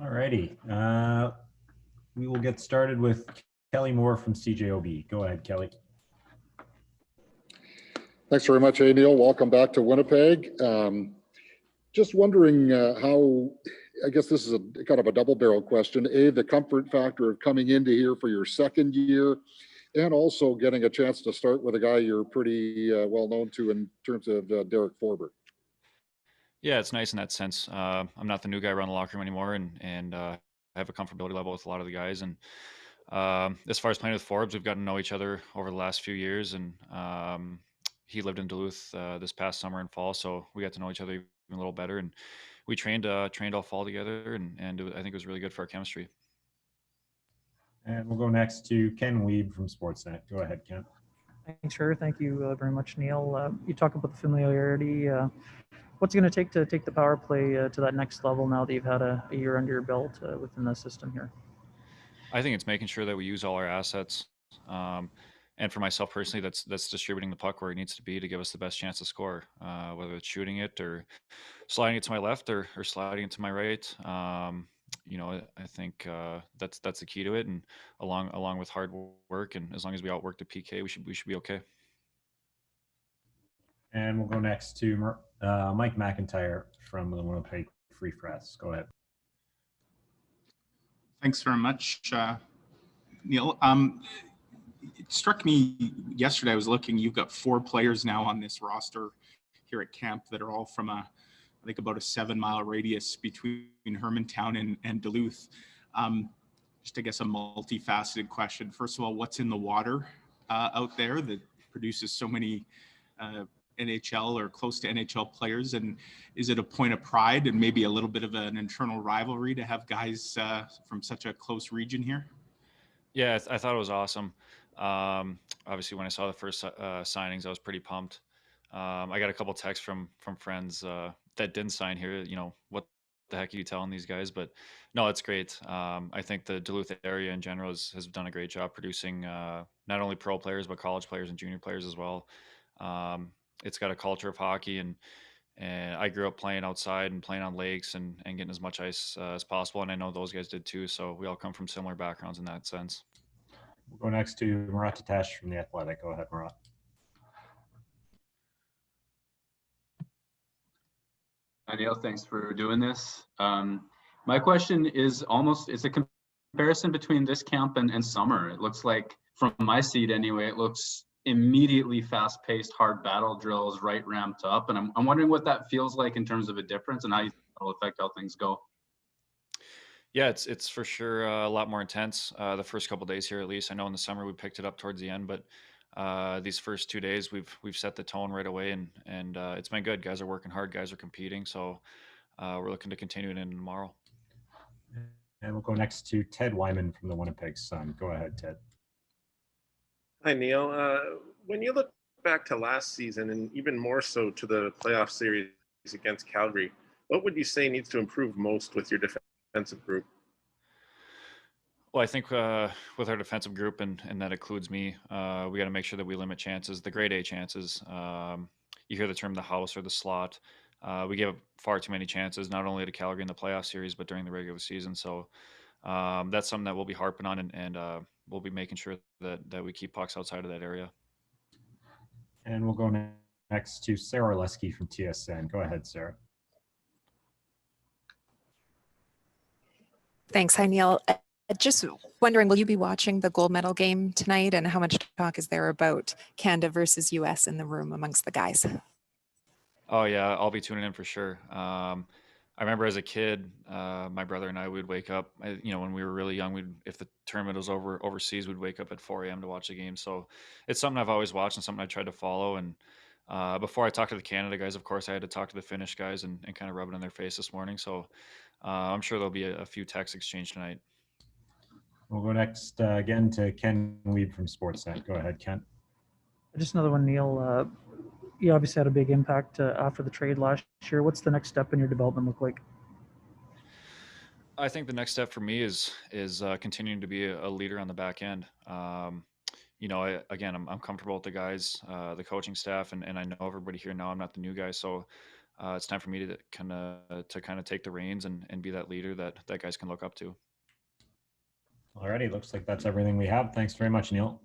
All righty. We will get started with Kelly Moore from CJOB. Go ahead, Kelly. Thanks very much, Neil. Welcome back to Winnipeg. Just wondering how, I guess this is a kind of a double barrel question. A, the comfort factor of coming into here for your second year, and also getting a chance to start with a guy you're pretty well known to in terms of Derek Forbert. Yeah, it's nice in that sense. I'm not the new guy around the locker room anymore, and I have a comfortability level with a lot of the guys. And as far as playing with Forbes, we've gotten to know each other over the last few years, and he lived in Duluth this past summer and fall, so we got to know each other even a little better. And we trained all fall together, and I think it was really good for our chemistry. And we'll go next to Ken Weeb from Sportsnet. Go ahead, Ken. Thanks, sure. Thank you very much, Neil. You talk about the familiarity. What's it going to take the power play to that next level now that you've had a year under your belt within the system here? I think it's making sure that we use all our assets. And for myself personally, that's distributing the puck where it needs to be to give us the best chance to score, whether it's shooting it or sliding it to my left or sliding it to my right. I think that's the key to it, and along with hard work, and as long as we outwork the PK, we should be okay. And we'll go next to Mike McIntyre from the Winnipeg Free Press. Go ahead. Thanks very much, Neil. It struck me yesterday, I was looking, you've got 4 players now on this roster here at camp that are all from I think about a 7-mile radius between Hermantown and Duluth. Just I guess a multifaceted question. First of all, what's in the water out there that produces so many NHL or close to NHL players? And is it a point of pride and maybe a little bit of an internal rivalry to have guys from such a close region here? Yeah, I thought it was awesome. Obviously, when I saw the first signings, I was pretty pumped. I got a couple texts from friends that didn't sign here. What the heck are you telling these guys? But no, it's great. I think the Duluth area in general has done a great job producing not only pro players, but college players and junior players as well. It's got a culture of hockey, and I grew up playing outside and playing on lakes and getting as much ice as possible. And I know those guys did too. So we all come from similar backgrounds in that sense. We'll go next to Murat Tatesh from The Athletic. Go ahead, Murat. Hi, Neil. Thanks for doing this. My question is it's a comparison between this camp and summer. It looks like, from my seat anyway, it looks immediately fast-paced, hard battle drills, right ramped up. And I'm wondering what that feels like in terms of a difference and how you think that'll affect how things go. Yeah, it's for sure a lot more intense the first couple of days here, at least. I know in the summer we picked it up towards the end, but these first 2 days we've set the tone right away, and it's been good. Guys are working hard, guys are competing, so we're looking to continue it in tomorrow. And we'll go next to Ted Wyman from the Winnipeg Sun. Go ahead, Ted. Hi, Neil. When you look back to last season, and even more so to the playoff series against Calgary, what would you say needs to improve most with your defensive group? Well, I think with our defensive group, and that includes me, we got to make sure that we limit chances, the grade A chances. You hear the term the house or the slot. We give up far too many chances, not only to Calgary in the playoff series, but during the regular season. So that's something that we'll be harping on, and we'll be making sure that we keep pucks outside of that area. And we'll go next to Sarah Lesky from TSN. Go ahead, Sarah. Thanks. Hi, Neil. Just wondering, will you be watching the gold medal game tonight, and how much talk is there about Canada versus US in the room amongst the guys? Oh yeah, I'll be tuning in for sure. I remember as a kid, my brother and I would wake up. When we were really young, if the tournament was overseas, we'd wake up at 4 a.m. to watch the game. So it's something I've always watched and something I tried to follow. And before I talked to the Canada guys, of course, I had to talk to the Finnish guys and kind of rub it in their face this morning. So I'm sure there'll be a few texts exchanged tonight. We'll go next again to Ken Weeb from Sportsnet. Go ahead, Ken. Just another one, Neil. You obviously had a big impact after the trade last year. What's the next step in your development look like? I think the next step for me is continuing to be a leader on the back end. I'm comfortable with the guys, the coaching staff, and I know everybody here now. I'm not the new guy, so it's time for me to kind of take the reins and be that leader that guys can look up to. Alrighty, looks like that's everything we have. Thanks very much, Neil.